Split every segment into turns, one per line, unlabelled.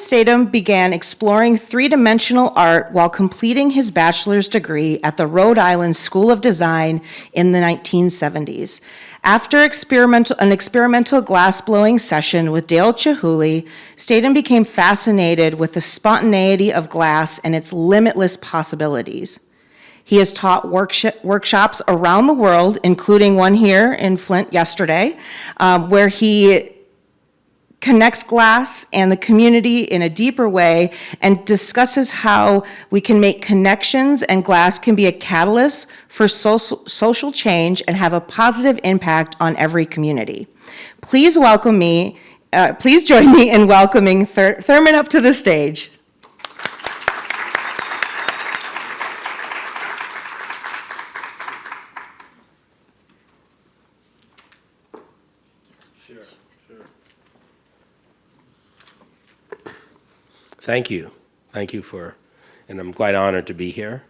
Statom began exploring three-dimensional art while completing his bachelor's degree at the Rhode Island School of Design in the 1970s. After an experimental glass-blowing session with Dale Chihuly, Statom became fascinated with the spontaneity of glass and its limitless possibilities. He has taught workshops around the world, including one here in Flint yesterday, where he connects glass and the community in a deeper way and discusses how we can make connections and glass can be a catalyst for social change and have a positive impact on every community. Please join me in welcoming Therman up to the stage.
Thank you. Thank you and I'm quite honored to be here.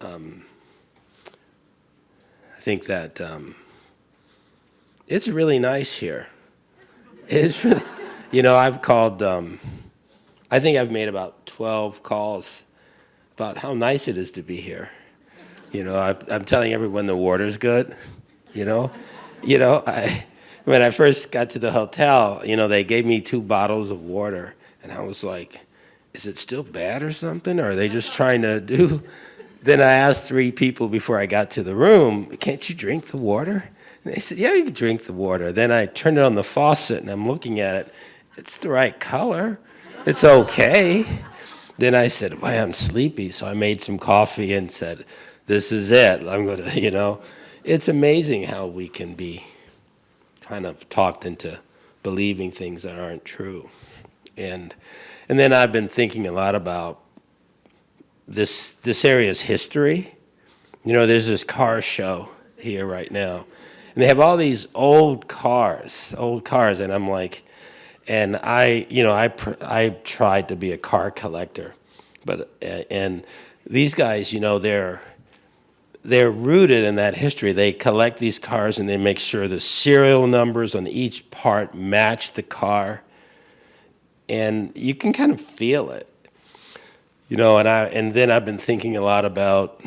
I think that it's really nice here. It's really, I've called, I think I've made about 12 calls about how nice it is to be here. I'm telling everyone the water's good, when I first got to the hotel, they gave me 2 bottles of water. And I was like, is it still bad or something? Or are they just trying to do? Then I asked 3 people before I got to the room, can't you drink the water? And they said, yeah, you can drink the water. Then I turned it on the faucet and I'm looking at it. It's the right color. It's okay. Then I said, well, I'm sleepy. So I made some coffee and said, this is it. I'm going to, It's amazing how we can be kind of talked into believing things that aren't true. And then I've been thinking a lot about this area's history. There's this car show here right now, and they have all these old cars, and I'm like, and I tried to be a car collector, and these guys, they're rooted in that history. They collect these cars and they make sure the serial numbers on each part match the car. And you can kind of feel it, and then I've been thinking a lot about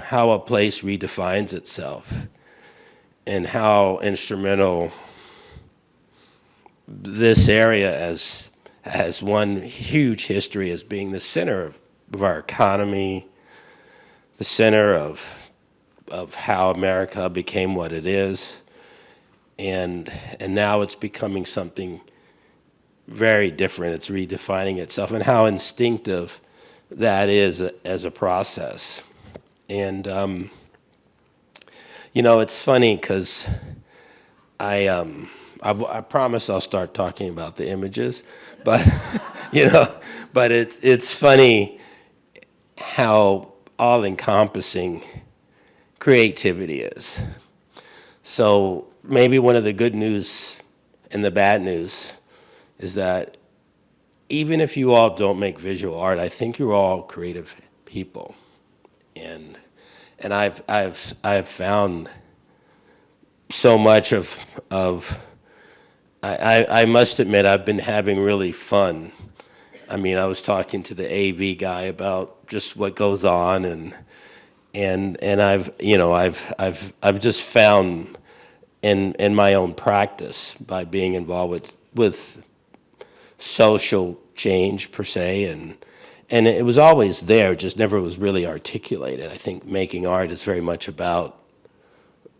how a place redefines itself and how instrumental this area has one huge history as being the center of our economy, the center of how America became what it is, and now it's becoming something very different. It's redefining itself, and how instinctive that is as a process. And it's funny because I promise I'll start talking about the images, but but it's funny how all-encompassing creativity is. So maybe one of the good news and the bad news is that even if you all don't make visual art, I think you're all creative people, and I've found so much of I must admit I've been having really fun. I mean, I was talking to the AV guy about just what goes on, and I've just found in my own practice by being involved with social change per se, and it was always there, just never was really articulated. I think making art is very much about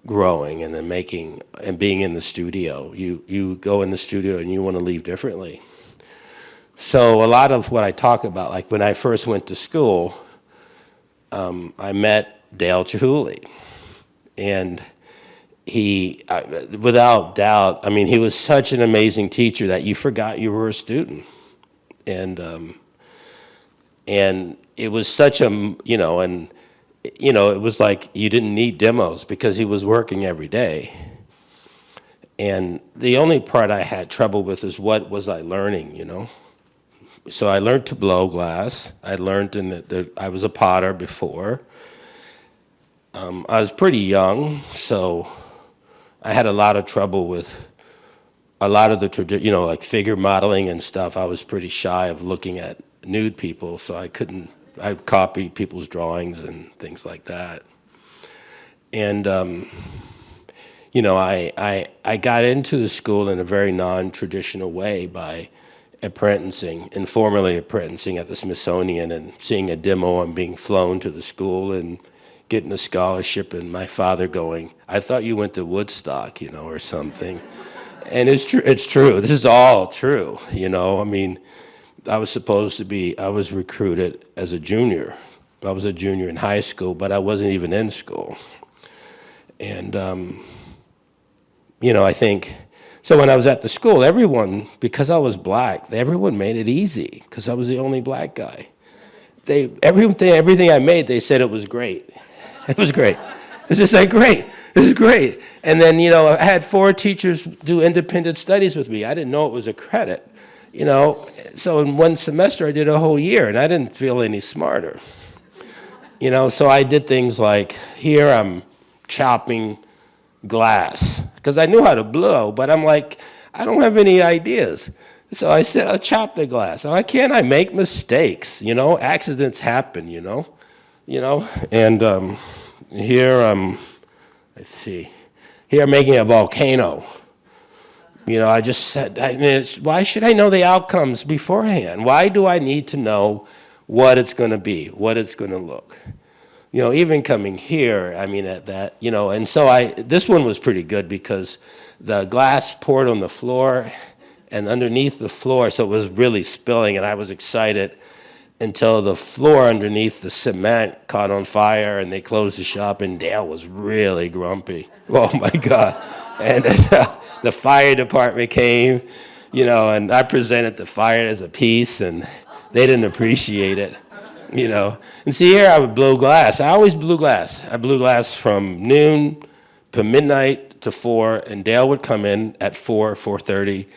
growing and then making and being in the studio. You go in the studio and you want to leave differently. So a lot of what I talk about, like when I first went to school, I met Dale Chihuly, and he, without doubt, I mean, he was such an amazing teacher that you forgot you were a student. And it was such a, it was like you didn't need demos because he was working every day. And the only part I had trouble with is what was I learning, So I learned to blow glass. I learned I was a potter before. I was pretty young, so I had a lot of trouble with a lot of the you know, like figure modeling and stuff, I was pretty shy of looking at nude people, so I'd copy people's drawings and things like that. And, you know, I got into the school in a very non-traditional way by informally apprenticing at the Smithsonian and seeing a demo and being flown to the school and getting a scholarship, and my father going, "I thought you went to Woodstock, you know, or something." And it's true. It's true. This is all true. You know, I mean, I was recruited as a junior. I was a junior in high school, but I wasn't even in school. And, you know, I think, so when I was at the school, everyone, because I was black, everyone made it easy because I was the only black guy. Everything I made, they said it was great. It was great. It's just like, great, this is great. And then, you know, I had 4 teachers do independent studies with me. I didn't know it was a credit, you know. So in one semester, I did a whole year, and I didn't feel any smarter. You know, so I did things like, here I'm chopping glass, because I knew how to blow, but I'm like, I don't have any ideas. So I said, I'll chop the glass. Why can't I make mistakes? You know, accidents happen, you know. And here let's see, here I'm making a volcano. You know, I just said, why should I know the outcomes beforehand? Why do I need to know what it's going to be, what it's going to look? You know, even coming here, I mean, at that, you know, and so this one was pretty good because the glass poured on the floor and underneath the floor, so it was really spilling, and I was excited until the floor underneath the cement caught on fire and they closed the shop, and Dale was really grumpy. Oh my God. And the fire department came, you know, and I presented the fire as a piece, and they didn't appreciate it, you know. And see, here I would blow glass. I always blew glass. I blew glass from noon to midnight to 4, and Dale would come in at 4:30,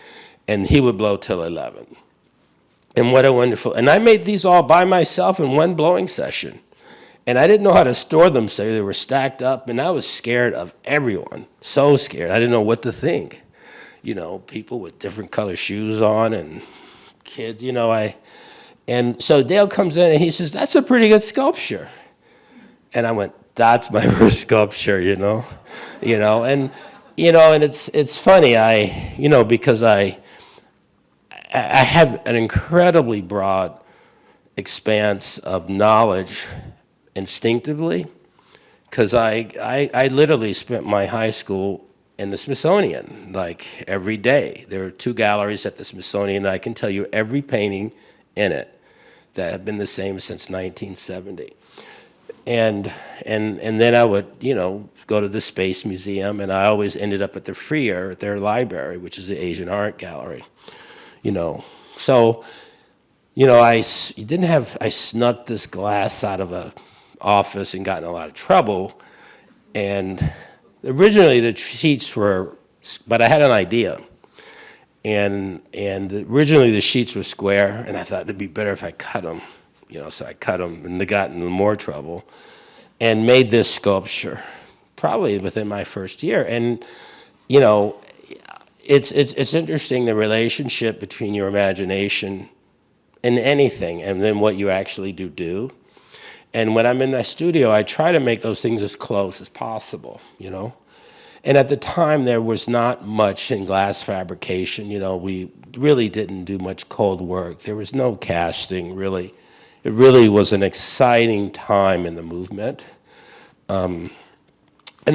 and he would blow till 11. And what a wonderful, and I made these all by myself in one blowing session. And I didn't know how to store them, so they were stacked up, and I was scared of everyone, so scared. I didn't know what to think. You know, people with different color shoes on and kids, you know, and so Dale comes in and he says, "That's a pretty good sculpture." And I went, "That's my first sculpture, you know, and, you know, and it's funny, you know, because I have an incredibly broad expanse of knowledge instinctively, because I literally spent my high school in the Smithsonian, like every day. There are 2 galleries at the Smithsonian, and I can tell you every painting in it that have been the same since 1970. And then I would, you know, go to the Space Museum, and I always ended up at the Freer, at their library, which is the Asian Art Gallery. You know, so, you know, I snuck this glass out of a office and got in a lot of trouble. And originally the sheets but I had an idea. And originally the sheets were square, and I thought it'd be better if I cut them. You know, so I cut them and they got into more trouble and made this sculpture, probably within my first year. And, you know, it's interesting, the relationship between your imagination and anything and then what you actually do. And when I'm in the studio, I try to make those things as close as possible, you know. And at the time, there was not much in glass fabrication. You know, we really didn't do much cold work. There was no casting, really. It really was an exciting time in the movement. And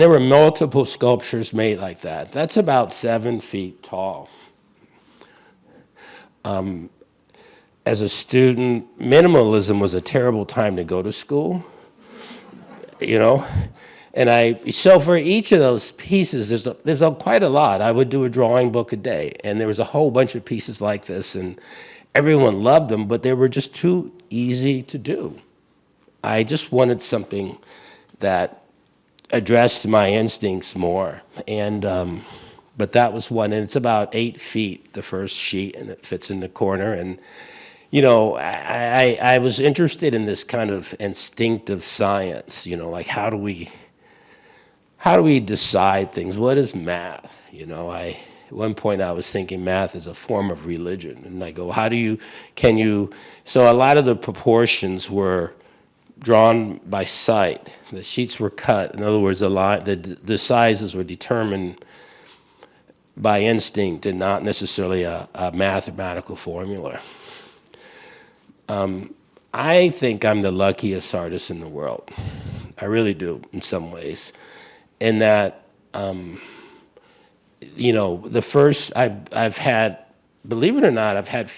there were multiple sculptures made like that. That's about 7 feet tall. As a student, minimalism was a terrible time to go to school, you know. And so for each of those pieces, there's quite a lot. I would do a drawing book a day, and there was a whole bunch of pieces like this, and everyone loved them, but they were just too easy to do. I just wanted something that addressed my instincts more, and but that was one, and it's about 8 feet, the first sheet, and it fits in the corner. And you know, I was interested in this kind of instinctive science, you know, like how do we decide things? What is math? You know, At one point I was thinking math is a form of religion. And I go, so a lot of the proportions were drawn by sight. The sheets were cut. In other words, the sizes were determined by instinct and not necessarily a mathematical formula. I think I'm the luckiest artist in the world. I really do, in some ways. In that, the first, I've had, believe it or not, I've had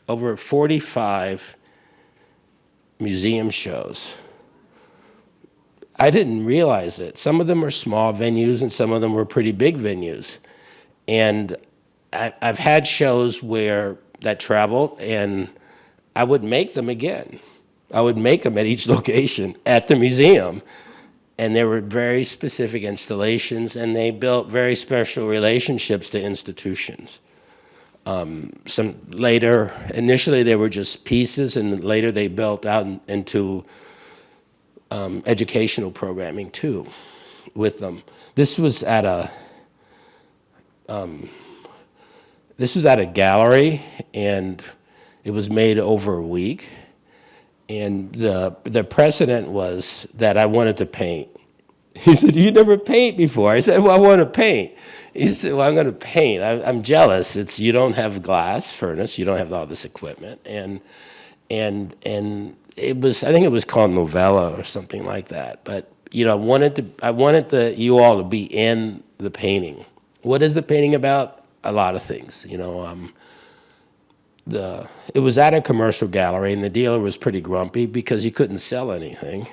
over 45 museum shows. I didn't realize it. Some of them were small venues and some of them were pretty big venues. And I've had shows that traveled, and I would make them again. I would make them at each location at the museum. And there were very specific installations, and they built very special relationships to institutions. Initially they were just pieces, and later they built out into educational programming too with them. This was at a gallery, and it was made over a week. And the precedent was that I wanted to paint. He said, "You never paint before." I said, "Well, I want to paint." He said, "Well, I'm going to paint. I'm jealous. You don't have glass furnace. You don't have all this equipment." And it was, I think it was called Novella or something like that. But I wanted you all to be in the painting. What is the painting about? A lot of things. It was at a commercial gallery, and the dealer was pretty grumpy because he couldn't sell anything.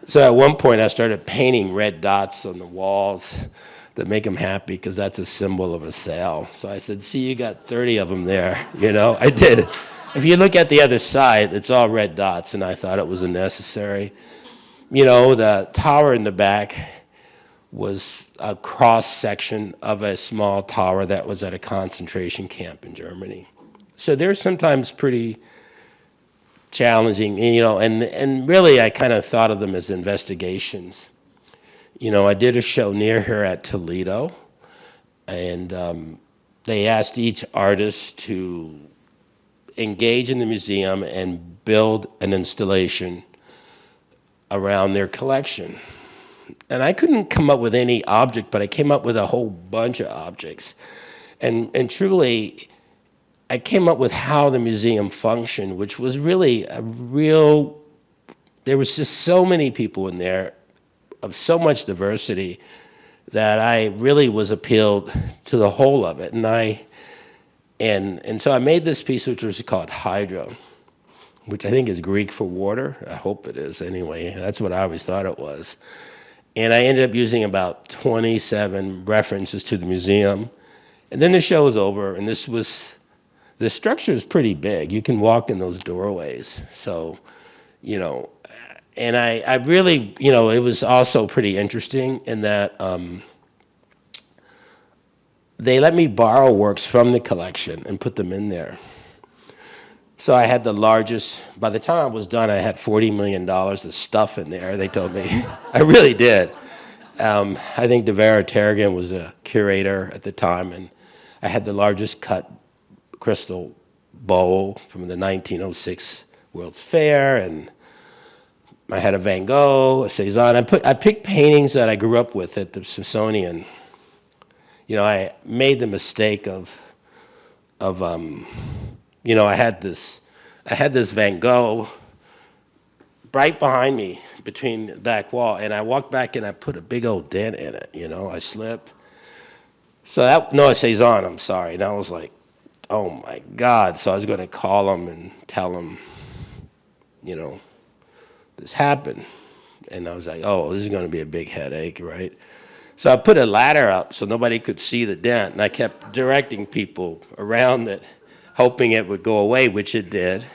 So at one point, I started painting red dots on the walls to make him happy, because that's a symbol of a sale. So I said, "See, you got 30 of them there." I did. If you look at the other side, it's all red dots, and I thought it was unnecessary. The tower in the back was a cross-section of a small tower that was at a concentration camp in Germany. So they're sometimes pretty challenging, and really I kind of thought of them as investigations. I did a show near here at Toledo, and they asked each artist to engage in the museum and build an installation around their collection. And I couldn't come up with any object, but I came up with a whole bunch of objects. And truly, I came up with how the museum functioned, which was really there was just so many people in there of so much diversity that I really was appealed to the whole of it. And so I made this piece, which was called Hydro, which I think is Greek for water. I hope it is anyway. That's what I always thought it was. And I ended up using about 27 references to the museum. And then the show was over, and the structure is pretty big. You can walk in those doorways. So, and I really, it was also pretty interesting in that they let me borrow works from the collection and put them in there. So I had the largest, by the time I was done, I had $40 million of stuff in there, they told me. I really did. I think Devera Terragan was a curator at the time, and I had the largest cut crystal bowl from the 1906 World's Fair, and I had a Van Gogh, a Cezanne. I picked paintings that I grew up with at the Smithsonian. I made the mistake of I had this Van Gogh right behind me between the back wall, and I walked back and I put a big old dent in it. I slipped. So a Cezanne, I'm sorry. And I was like, oh my God. So I was going to call him and tell him, this happened. And I was like, oh, this is going to be a big headache, right? So I put a ladder up so nobody could see the dent, and I kept directing people around it, hoping it would go away, which it did,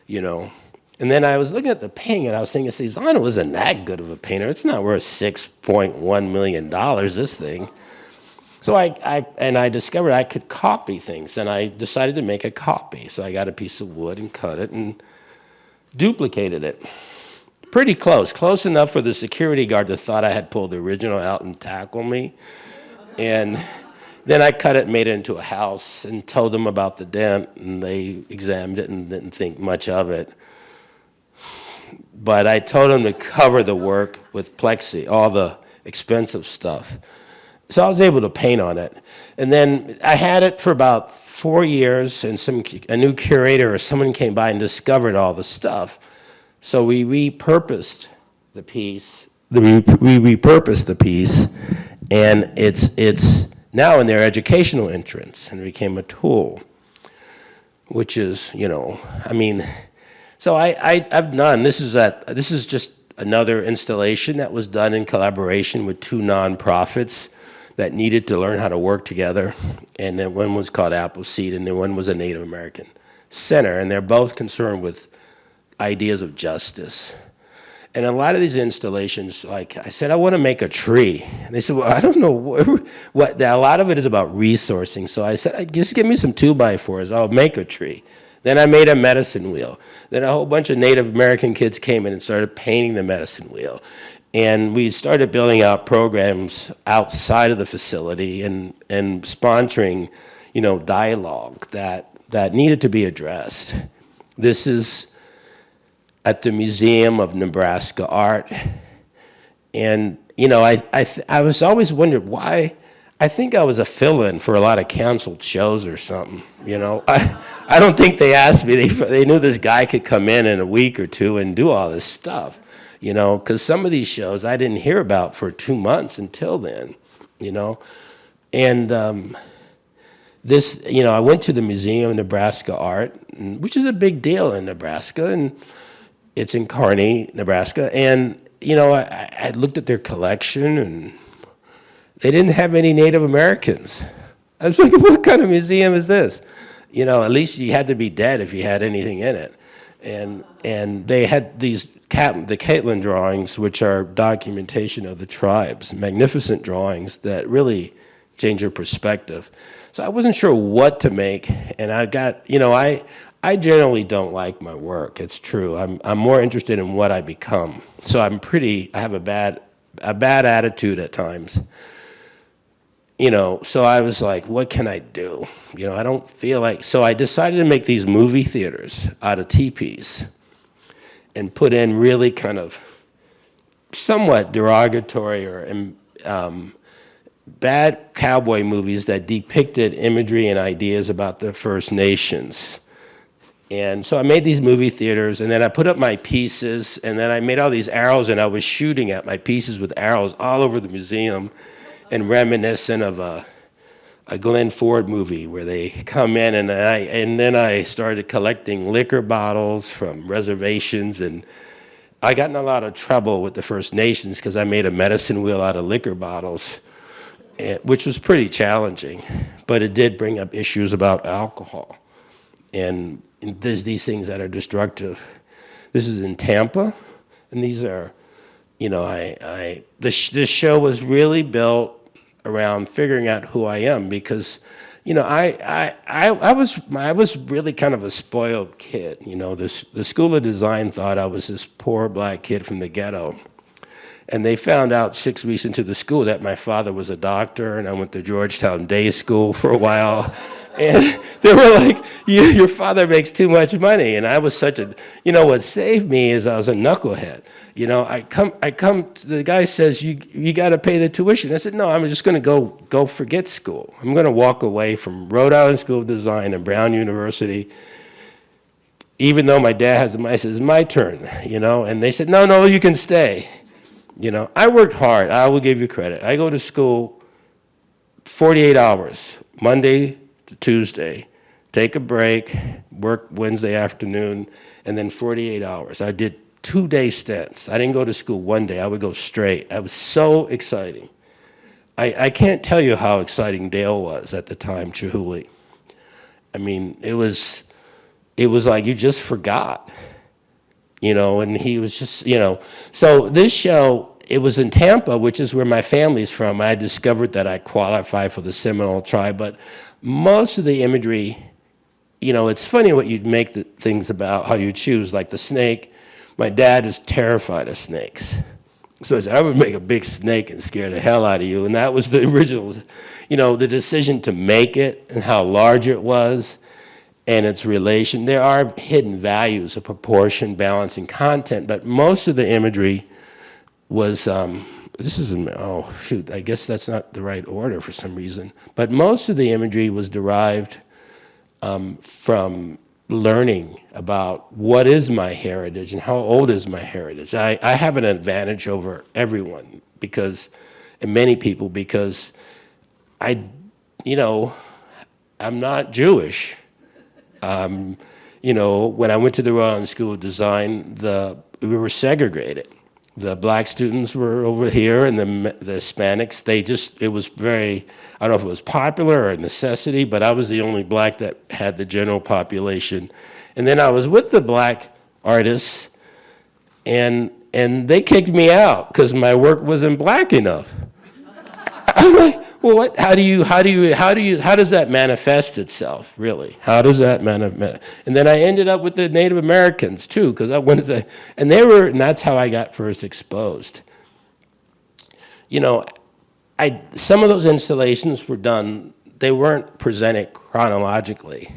And then I was looking at the painting, and I was thinking, Cezanne wasn't that good of a painter. It's not worth $6.1 million, this thing. So I discovered I could copy things, and I decided to make a copy. So I got a piece of wood and cut it and duplicated it. Pretty close enough for the security guard that thought I had pulled the original out and tackled me. And Then I cut it and made it into a house and told them about the dent, and they examined it and didn't think much of it. But I told them to cover the work with plexi, all the expensive stuff. So I was able to paint on it. And then I had it for about 4 years, and a new curator or someone came by and discovered all the stuff. So we repurposed the piece. And it's now in their educational entrance, and it became a tool, which is, so I've done, this is just another installation that was done in collaboration with 2 nonprofits that needed to learn how to work together. And then one was called Appleseed, and then one was a Native American center, and they're both concerned with ideas of justice. And a lot of these installations, like I said, I want to make a tree. And they said, well, I don't know what a lot of it is about resourcing. So I said, just give me some 2x4s, I'll make a tree. Then I made a medicine wheel. Then a whole bunch of Native American kids came in and started painting the medicine wheel. And we started building out programs outside of the facility and sponsoring, dialogue that needed to be addressed. This is at the Museum of Nebraska Art. And, I was always wondered why. I think I was a fill-in for a lot of canceled shows or something, I don't think they asked me. They knew this guy could come in a week or 2 and do all this stuff, because some of these shows I didn't hear about for 2 months until then, And I went to the Museum of Nebraska Art, which is a big deal in Nebraska, and it's in Kearney, Nebraska. And, I looked at their collection, and they didn't have any Native Americans. I was like, what kind of museum is this? At least you had to be dead if you had anything in it. And they had the Caitlin drawings, which are documentation of the tribes, magnificent drawings that really change your perspective. So I wasn't sure what to make, and I got, I generally don't like my work. It's true. I'm more interested in what I become. So I have a bad attitude at times. So I was like, what can I do? I don't feel like, so I decided to make these movie theaters out of teepees and put in really kind of somewhat derogatory or bad cowboy movies that depicted imagery and ideas about the First Nations. And so I made these movie theaters, and then I put up my pieces, and then I made all these arrows, and I was shooting at my pieces with arrows all over the museum, and reminiscent of a Glenn Ford movie where they come in, and then I started collecting liquor bottles from reservations, and I got in a lot of trouble with the First Nations because I made a medicine wheel out of liquor bottles, which was pretty challenging, but it did bring up issues about alcohol, and there's these things that are destructive. This is in Tampa, and these are, this show was really built around figuring out who I am because, I was really kind of a spoiled kid. The School of Design thought I was this poor black kid from the ghetto. And they found out 6 weeks into the school that my father was a doctor, and I went to Georgetown Day School for a while. And they were like, your father makes too much money. And I was such a, what saved me is I was a knucklehead. I come, the guy says, you got to pay the tuition. I said, no, I'm just going to go forget school. I'm going to walk away from Rhode Island School of Design and Brown University, even though my dad has the money. I said, it's my turn, And they said, no, you can stay. I worked hard. I will give you credit. I go to school 48 hours, Monday to Tuesday, take a break, work Wednesday afternoon, and then 48 hours. I did 2-day stints. I didn't go to school one day. I would go straight. It was so exciting. I can't tell you how exciting Dale was at the time, Chihuly. I mean, it was like you just forgot, and he was just, So this show, it was in Tampa, which is where my family's from. I discovered that I qualified for the Seminole tribe, but most of the imagery, it's funny what you make the things about, how you choose, like the snake. My dad is terrified of snakes. So I said, I would make a big snake and scare the hell out of you. And that was the original, the decision to make it and how large it was and its relation. There are hidden values of proportion, balance, and content, but most of the imagery was, oh shoot, I guess that's not the right order for some reason. But most of the imagery was derived from learning about what is my heritage and how old is my heritage. I have an advantage over everyone and many people because I'm not Jewish. When I went to the Rhode Island School of Design, we were segregated. The black students were over here, and the Hispanics, it was very, I don't know if it was popular or a necessity, but I was the only black that had the general population. And then I was with the black artists, and they kicked me out because my work wasn't black enough. I'm like, well, how does that manifest itself, really? How does that manifest? And then I ended up with the Native Americans, too, because and that's how I got first exposed. Some of those installations were done, they weren't presented chronologically.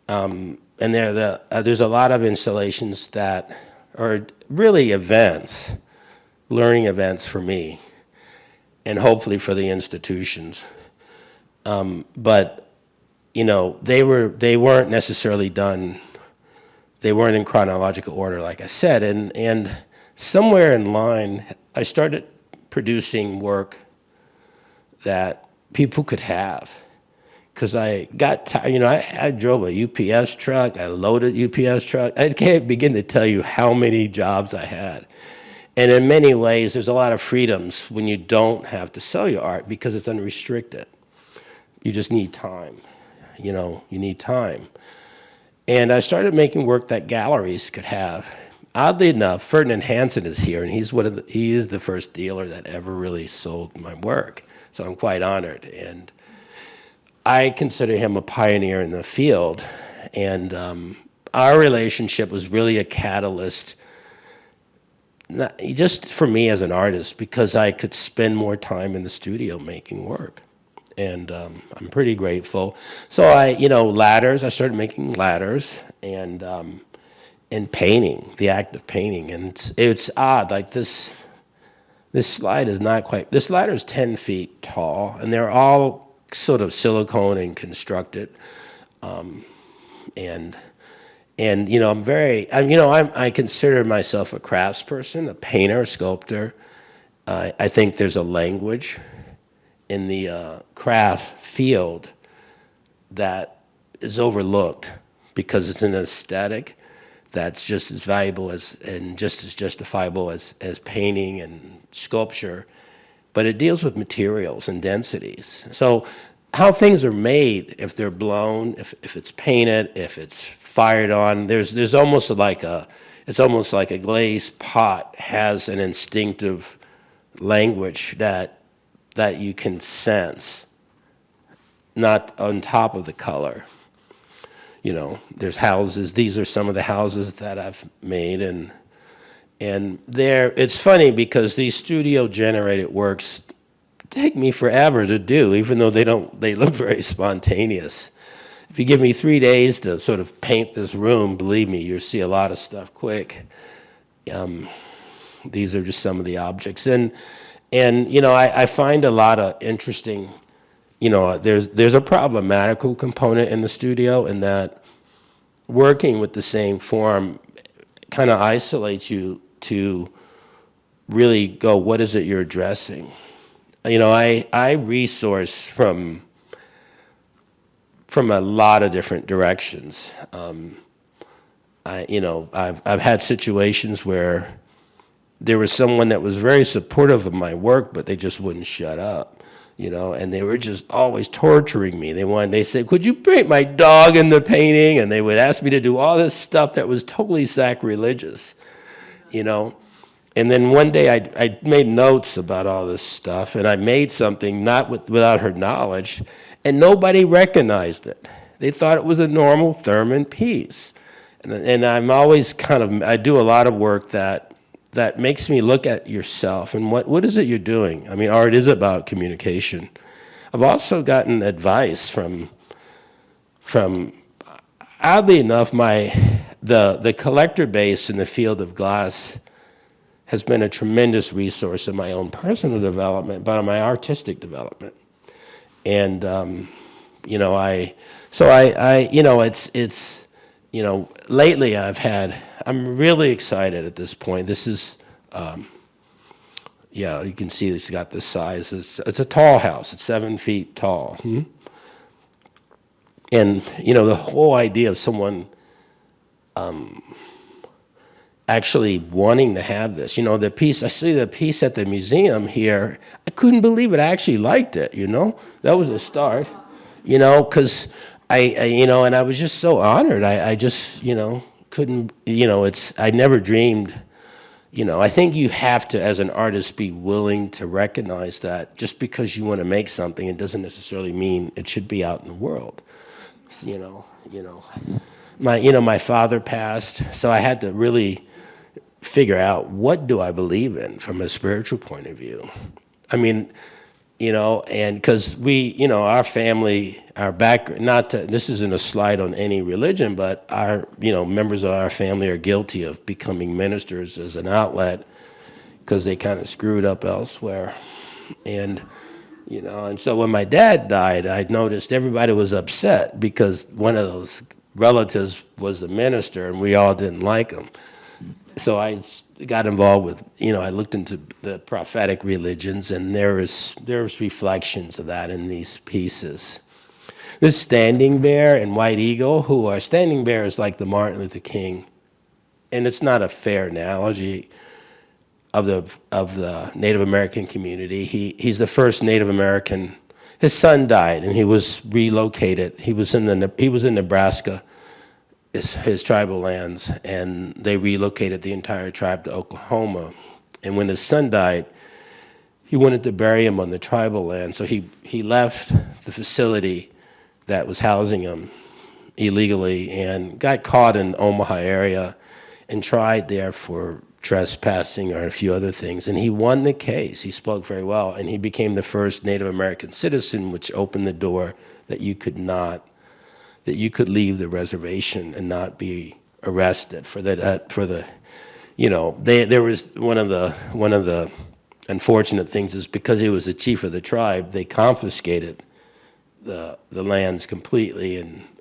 And there's a lot of installations that are really events, learning events for me, and hopefully for the institutions. But they weren't necessarily done, they weren't in chronological order, like I said. And somewhere in line, I started producing work that people could have. Because I got tired, I drove a UPS truck, I loaded UPS truck. I can't begin to tell you how many jobs I had. And in many ways, there's a lot of freedoms when you don't have to sell your art because it's unrestricted. You just need time. You need time. And I started making work that galleries could have. Oddly enough, Ferdinand Hansen is here, and he is the first dealer that ever really sold my work. So I'm quite honored. And I consider him a pioneer in the field. And our relationship was really a catalyst, not just for me as an artist, because I could spend more time in the studio making work. And I'm pretty grateful. So ladders, I started making ladders and painting, the act of painting. And it's odd, like this slide is not quite, this ladder is 10 feet tall, and they're all sort of silicone and constructed. I consider myself a craftsperson, a painter, a sculptor. I think there's a language in the craft field that is overlooked because it's an aesthetic that's just as valuable and just as justifiable as painting and sculpture, but it deals with materials and densities. So how things are made, if they're blown, if it's painted, if it's fired on, there's almost like it's almost like a glazed pot has an instinctive language that you can sense, not on top of the color. There's houses, these are some of the houses that I've made, and it's funny because these studio generated works take me forever to do, even though they look very spontaneous. If you give me 3 days to sort of paint this room, believe me, you'll see a lot of stuff quick. These are just some of the objects. And I find a lot of interesting, there's a problematical component in the studio in that working with the same form kind of isolates you to really go, what is it you're addressing? I resource from a lot of different directions. I've had situations where there was someone that was very supportive of my work, but they just wouldn't shut up, and they were just always torturing me. They said, could you paint my dog in the painting? And they would ask me to do all this stuff that was totally sacrilegious, And then one day I made notes about all this stuff, and I made something without her knowledge, and nobody recognized it. They thought it was a normal Therman piece. And I'm always I do a lot of work that that makes me look at yourself and what is it you're doing? I mean, art is about communication. I've also gotten advice from oddly enough, the collector base in the field of glass has been a tremendous resource in my own personal development, but in my artistic development. And lately I'm really excited at this point. This is, you can see it's got this size. It's a tall house. It's 7 feet tall. And, the whole idea of someone actually wanting to have this, the piece, I see the piece at the museum here, I couldn't believe it. I actually liked it, That was a start, because and I was just so honored. I just, couldn't, I never dreamed, I think you have to, as an artist, be willing to recognize that just because you want to make something, it doesn't necessarily mean it should be out in the world. My father passed, so I had to really figure out what do I believe in from a spiritual point of view. I mean, and because our family, this isn't a slight on any religion, but our, members of our family are guilty of becoming ministers as an outlet because they kind of screwed up elsewhere. And so when my dad died, I noticed everybody was upset because one of those relatives was the minister and we all didn't like him. So I got involved with, I looked into the prophetic religions, and there's reflections of that in these pieces. This standing bear and white eagle, standing bear is like the Martin Luther King, and it's not a fair analogy of the Native American community. He's the first Native American. His son died, and he was relocated. He was in Nebraska, his tribal lands, and they relocated the entire tribe to Oklahoma. And when his son died, he wanted to bury him on the tribal land, so he left the facility that was housing him illegally and got caught in Omaha area and tried there for trespassing or a few other things, and he won the case. He spoke very well, and he became the first Native American citizen, which opened the door that you could leave the reservation and not be arrested for that. There was one of the unfortunate things is because he was the chief of the tribe, they confiscated the lands completely,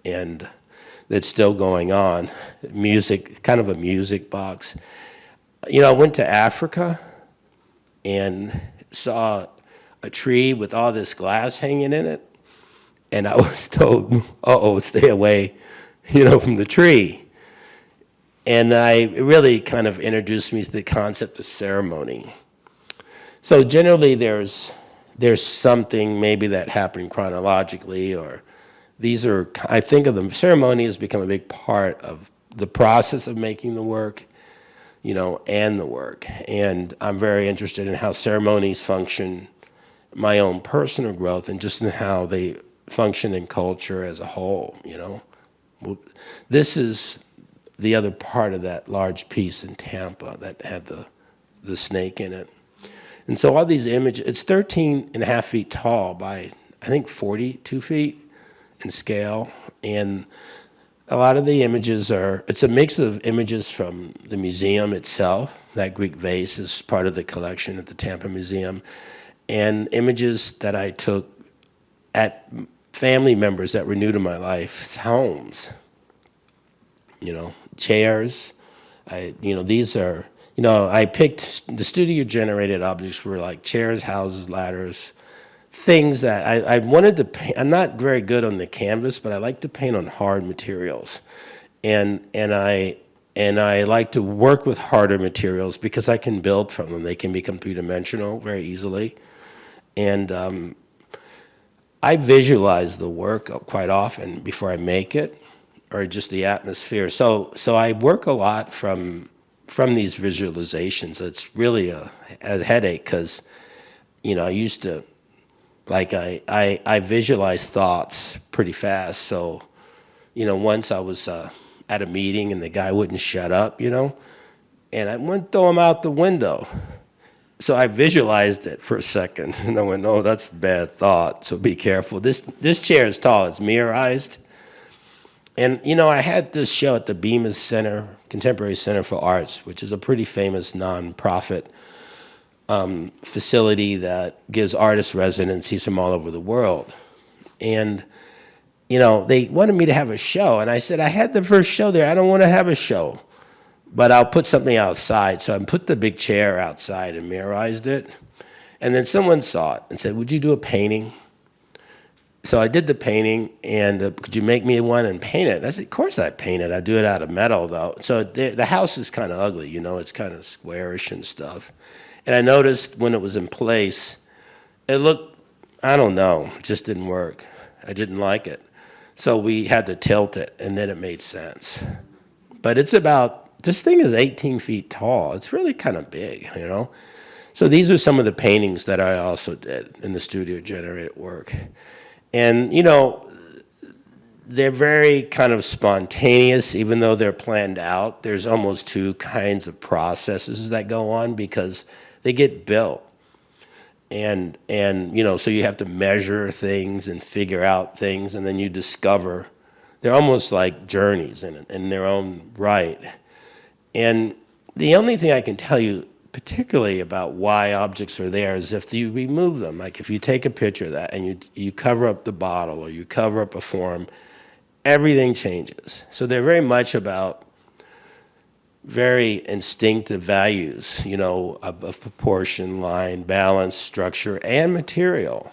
and it's still going on. Music, kind of a music box. I went to Africa and saw a tree with all this glass hanging in it, and I was told, stay away, from the tree. And it really kind of introduced me to the concept of ceremony. So generally there's something maybe that happened chronologically, or I think of them, ceremony has become a big part of the process of making the work, and the work. And I'm very interested in how ceremonies function, my own personal growth, and just in how they function in culture as a whole, This is the other part of that large piece in Tampa that had the snake in it. And so all these images, it's 13 and a half feet tall by, I think, 42 feet in scale. And a lot of the images it's a mix of images from the museum itself. That Greek vase is part of the collection at the Tampa Museum. And images that I took at family members that were new to my life's homes. Chairs. These are, I picked, the studio-generated objects were like chairs, houses, ladders, things that I wanted to paint. I'm not very good on the canvas, but I like to paint on hard materials. And I like to work with harder materials because I can build from them. They can become three-dimensional very easily. And I visualize the work quite often before I make it, or just the atmosphere. So I work a lot from these visualizations. It's really a headache because, I used to, I visualize thoughts pretty fast. So, once I was at a meeting and the guy wouldn't shut up, and I wouldn't throw them out the window. So I visualized it for a second, and I went, "Oh, that's a bad thought. So be careful." This chair is tall; it's mirrorized. And I had this show at the Bemis Center, Contemporary Center for Arts, which is a pretty famous nonprofit facility that gives artist residencies from all over the world. And they wanted me to have a show, and I said, "I had the first show there. I don't want to have a show, but I'll put something outside." So I put the big chair outside and mirrorized it. And then someone saw it and said, "Would you do a painting?" So I did the painting, and "Could you make me one and paint it?" And I said, "Of course I paint it. I do it out of metal, though." So the house is kind of ugly, it's kind of squarish and stuff. And I noticed when it was in place, it looked, I don't know, it just didn't work. I didn't like it. So we had to tilt it, and then it made sense. But this thing is 18 feet tall. It's really kind of big, So these are some of the paintings that I also did in the studio-generated work. And, they're very kind of spontaneous, even though they're planned out. There's almost two kinds of processes that go on because they get built. And so you have to measure things and figure out things, and then you discover. They're almost like journeys in their own right. And the only thing I can tell you particularly about why objects are there is if you remove them. Like if you take a picture of that and you cover up the bottle or you cover up a form, everything changes. So they're very much about very instinctive values, of proportion, line, balance, structure, and material.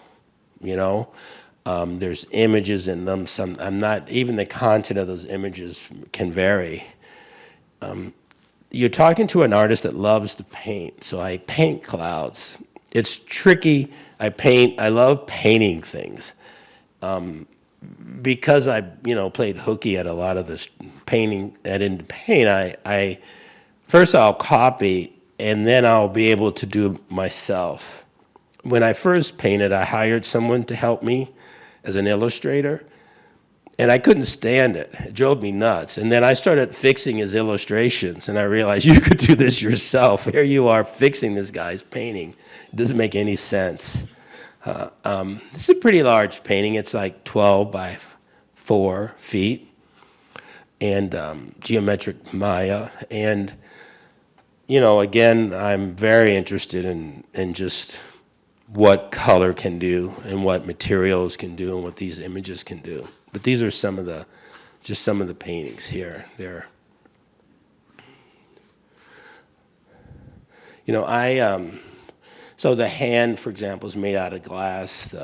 There's images in them. Even the content of those images can vary. You're talking to an artist that loves to paint. So I paint clouds. It's tricky. I love painting things. Because I, played hooky at a lot of this painting, I didn't paint. First I'll copy, and then I'll be able to do myself. When I first painted, I hired someone to help me as an illustrator, and I couldn't stand it. It drove me nuts. And then I started fixing his illustrations, and I realized you could do this yourself. Here you are fixing this guy's painting. It doesn't make any sense. This is a pretty large painting. It's like 12 by 4 feet, and geometric Maya. And, again, I'm very interested in just what color can do and what materials can do and what these images can do. But these are some of the paintings here. So the hand, for example, is made out of glass.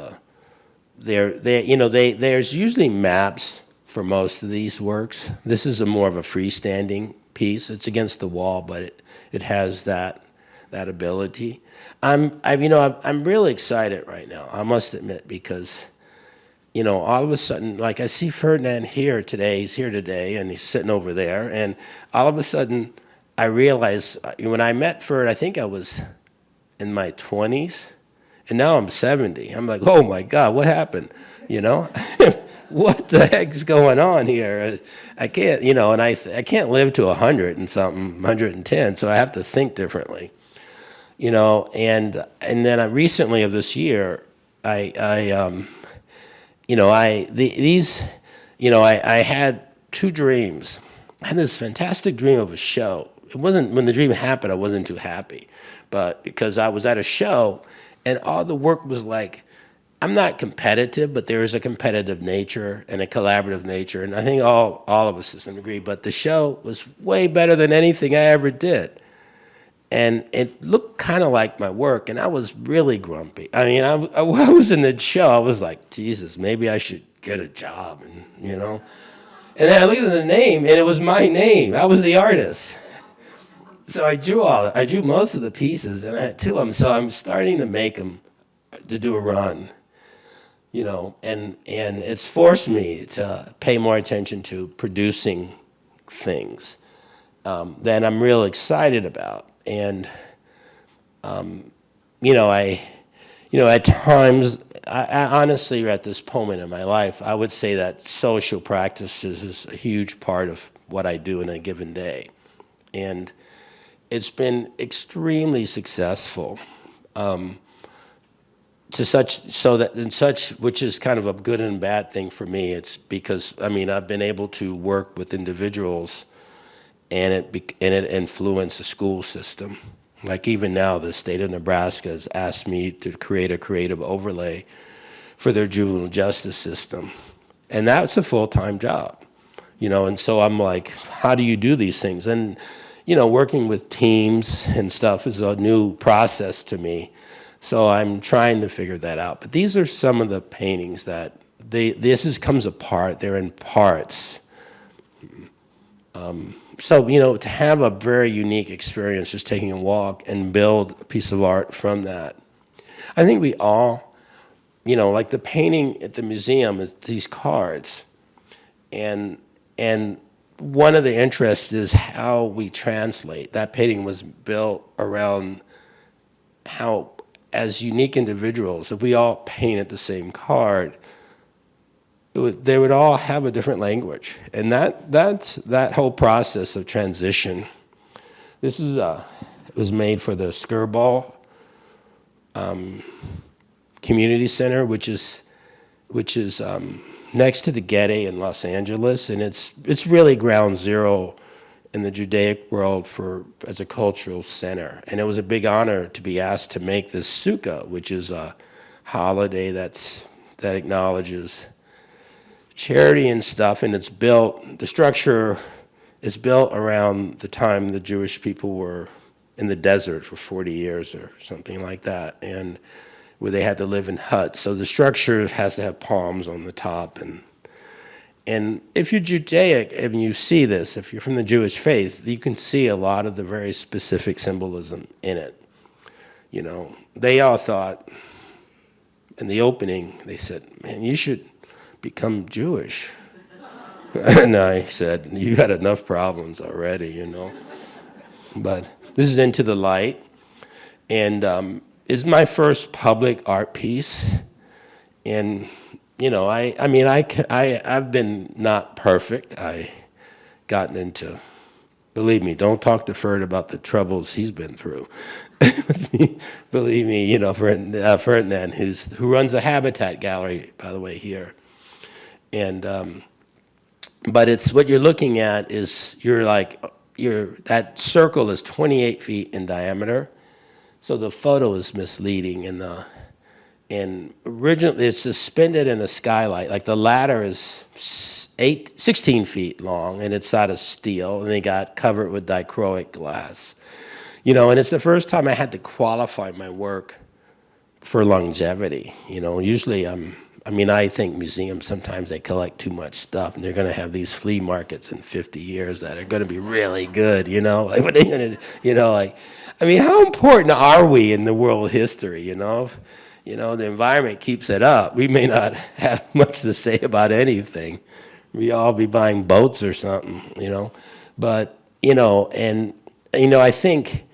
There's usually maps for most of these works. This is more of a freestanding piece. It's against the wall, but it has that ability. I'm really excited right now, I must admit, because all of a sudden, like I see Ferdinand here today. He's here today, and he's sitting over there. And all of a sudden, I realized when I met Ferd, I think I was in my 20s, and now I'm 70. I'm like, oh my God, what happened? What the heck's going on here? I can't, and I can't live to 100 and something, 110, so I have to think differently. And then recently of this year, I had two dreams. I had this fantastic dream of a show. It wasn't, when the dream happened, I wasn't too happy, but because I was at a show and all the work was like, I'm not competitive, but there is a competitive nature and a collaborative nature, and I think all of us to some degree, but the show was way better than anything I ever did. And it looked kind of like my work, and I was really grumpy. I mean, I was in the show, I was like, Jesus, maybe I should get a job, and And then I looked at the name, and it was my name. I was the artist. So I drew most of the pieces, and I had two of them, so I'm starting to make them to do a run. And it's forced me to pay more attention to producing things that I'm real excited about. And, at times, I honestly, at this moment in my life, I would say that social practices is a huge part of what I do in a given day. And it's been extremely successful. To such so that in such, which is kind of a good and bad thing for me. It's because I've been able to work with individuals, and it influenced the school system. Like even now, the state of Nebraska has asked me to create a creative overlay for their juvenile justice system, and that's a full-time job, And so I'm like, how do you do these things? And working with teams and stuff is a new process to me. So I'm trying to figure that out. But these are some of the paintings that comes apart. They're in parts. So, to have a very unique experience, just taking a walk and build a piece of art from that. I think we all, like the painting at the museum is these cards. And one of the interests is how we translate. That painting was built around how, as unique individuals, if we all painted the same card, they would all have a different language. And that whole process of transition. This is it was made for the Skirball Community Center, which is next to the Getty in Los Angeles, and it's really ground zero in the Judaic world as a cultural center. And it was a big honor to be asked to make this sukkah, which is a holiday that acknowledges charity and stuff. And the structure is built around the time the Jewish people were in the desert for 40 years or something like that, and where they had to live in huts. So the structure has to have palms on the top. And if you're Judaic and you see this, if you're from the Jewish faith, you can see a lot of the very specific symbolism in it. They all thought, in the opening, they said, man, you should become Jewish. And I said, you got enough problems already, But this is Into the Light. And it's my first public art piece. And I've been not perfect. I gotten into, believe me, don't talk to Ferd about the troubles he's been through. Believe me, Ferdinand, who runs the Habitat Gallery, by the way, here. And but it's what you're looking at is that circle is 28 feet in diameter, so the photo is misleading, and originally it's suspended in a skylight. Like the ladder is 16 feet long, and it's out of steel, and they got covered with dichroic glass. And it's the first time I had to qualify my work for longevity. Usually I think museums, sometimes they collect too much stuff, and they're going to have these flea markets in 50 years that are going to be really good, Like, what are they going to, how important are we in the world history, The environment keeps it up. We may not have much to say about anything. We all be buying boats or something, But, I think,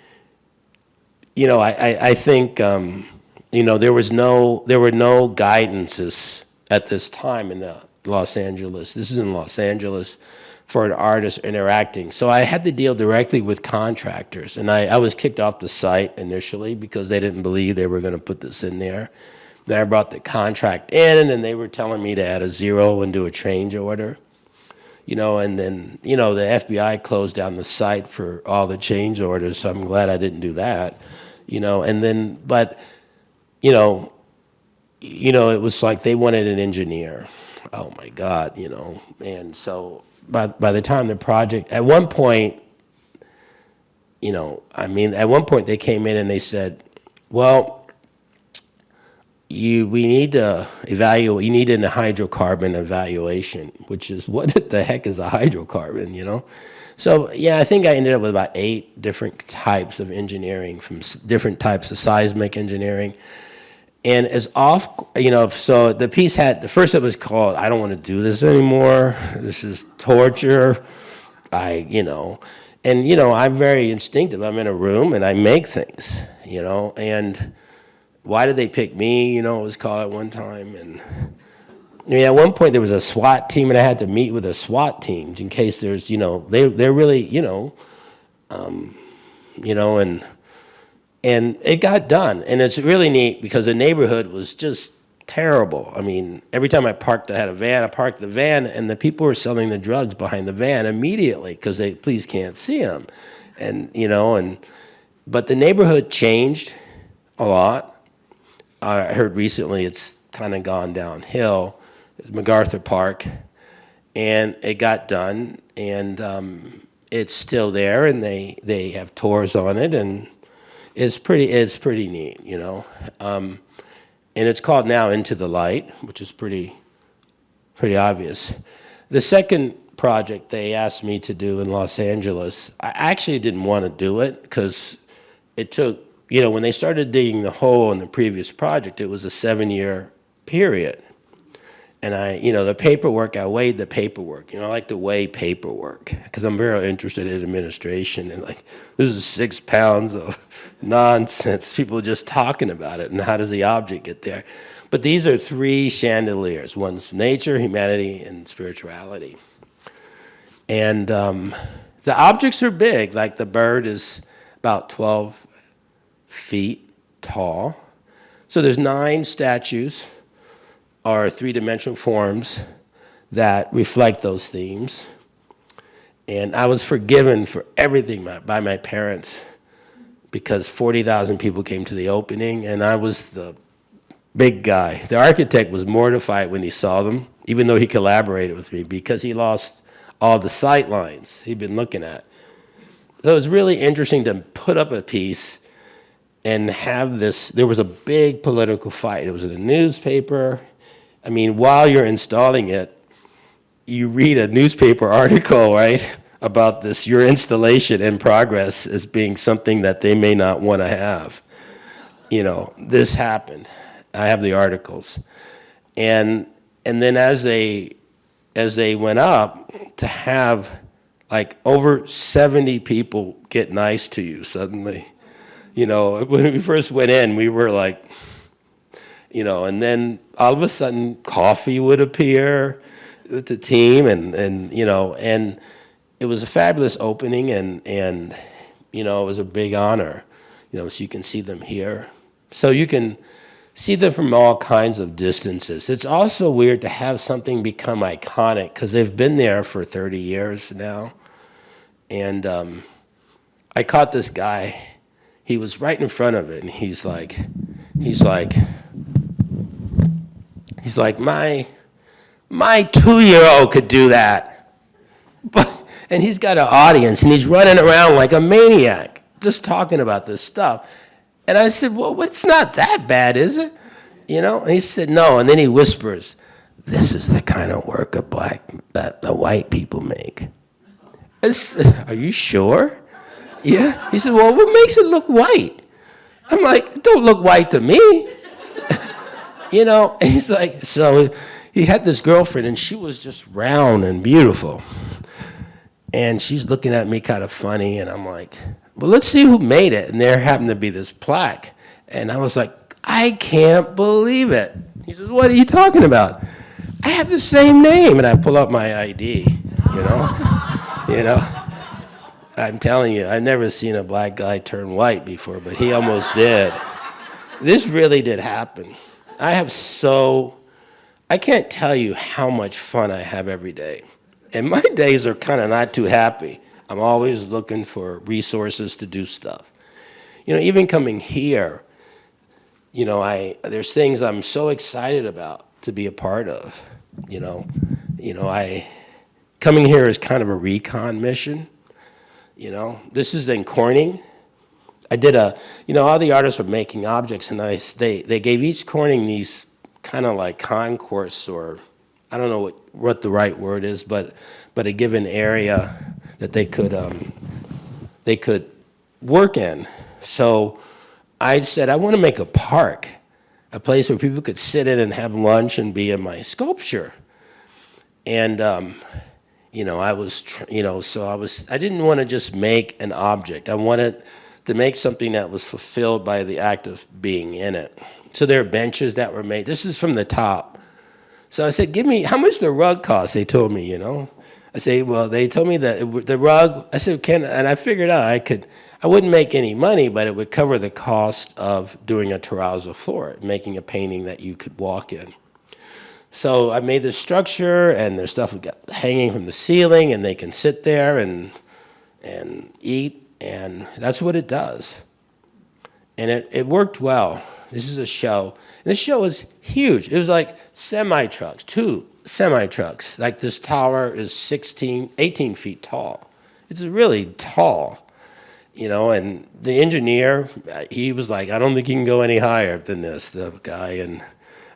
I think, there were no guidances at this time in Los Angeles. This is in Los Angeles for an artist interacting. So I had to deal directly with contractors, and I was kicked off the site initially because they didn't believe they were going to put this in there. Then I brought the contract in, and they were telling me to add a zero and do a change order. And then, the FBI closed down the site for all the change orders, so I'm glad I didn't do that. And then, but, it was like they wanted an engineer. Oh my God, and so by the time the project, at one point they came in and they said, well, we need to evaluate, you need a hydrocarbon evaluation, which is, what the heck is a hydrocarbon, So, yeah, I think I ended up with about 8 different types of engineering, from different types of seismic engineering. And so the piece the first it was called, I don't want to do this anymore. This is torture. I'm very instinctive. I'm in a room and I make things, and why did they pick me? It was called at one time. And at one point there was a SWAT team, and I had to meet with a SWAT team in case there's, they're really, and it got done. And it's really neat because the neighborhood was just terrible. I mean, every time I had a van, I parked the van, and the people were selling the drugs behind the van immediately because they police can't see them. But the neighborhood changed a lot. I heard recently it's kind of gone downhill. It's MacArthur Park, and it got done, and it's still there, and they have tours on it, and it's pretty neat, and it's called now Into the Light, which is pretty obvious. The second project they asked me to do in Los Angeles, I actually didn't want to do it because it took, when they started digging the hole in the previous project, it was a 7-year period. And the paperwork, I weighed the paperwork. I like to weigh paperwork because I'm very interested in administration. And this is 6 pounds of nonsense, people just talking about it, and how does the object get there? But these are 3 chandeliers. One's nature, humanity, and spirituality. And the objects are big. Like the bird is about 12 feet tall. So there's 9 statues, or 3-dimensional forms that reflect those themes. And I was forgiven for everything by my parents because 40,000 people came to the opening, and I was the big guy. The architect was mortified when he saw them, even though he collaborated with me, because he lost all the sight lines he'd been looking at. So it was really interesting to put up a piece and have this. There was a big political fight. It was in the newspaper. I mean, while you're installing it, you read a newspaper article, right, about this, your installation in progress as being something that they may not want to have. This happened. I have the articles. And then as they went up, to have over 70 people get nice to you suddenly. When we first went in, we were and then all of a sudden coffee would appear with the team, and it was a fabulous opening, and it was a big honor, so you can see them here. So you can see them from all kinds of distances. It's also weird to have something become iconic because they've been there for 30 years now. And I caught this guy. He was right in front of it, and he's like, my 2-year-old could do that. And he's got an audience, and he's running around like a maniac, just talking about this stuff. And I said, well, it's not that bad, is it? And he said, no. And then he whispers, this is the kind of work that the white people make. Are you sure? Yeah. He said, well, what makes it look white? I'm like, it don't look white to me. And he's like, so he had this girlfriend, and she was just round and beautiful. And she's looking at me kind of funny, and I'm like, well, let's see who made it. And there happened to be this plaque. And I was like, I can't believe it. He says, what are you talking about? I have the same name. And I pull up my ID, I'm telling you, I've never seen a black guy turn white before, but he almost did. This really did happen. I can't tell you how much fun I have every day. And my days are kind of not too happy. I'm always looking for resources to do stuff. Even coming here, there's things I'm so excited about to be a part of. Coming here is kind of a recon mission. This is in Corning. I did all the artists were making objects, and they gave each Corning these kind of like concourse, or I don't know what the right word is, but a given area that they could work in. So I said, I want to make a park, a place where people could sit in and have lunch and be in my sculpture. And I didn't want to just make an object. I wanted to make something that was fulfilled by the act of being in it. So there are benches that were made. This is from the top. So I said, how much the rug cost? They told me, I say, well, they told me that the rug, I said, and I figured out I wouldn't make any money, but it would cover the cost of doing a terrazzo floor, making a painting that you could walk in. So I made this structure, and there's stuff we got hanging from the ceiling, and they can sit there and eat, and that's what it does. And it worked well. This is a show. And this show is huge. It was like semi-trucks, 2 semi-trucks. Like this tower is 18 feet tall. It's really tall, you know, and the engineer, he was like, I don't think you can go any higher than this, the guy. And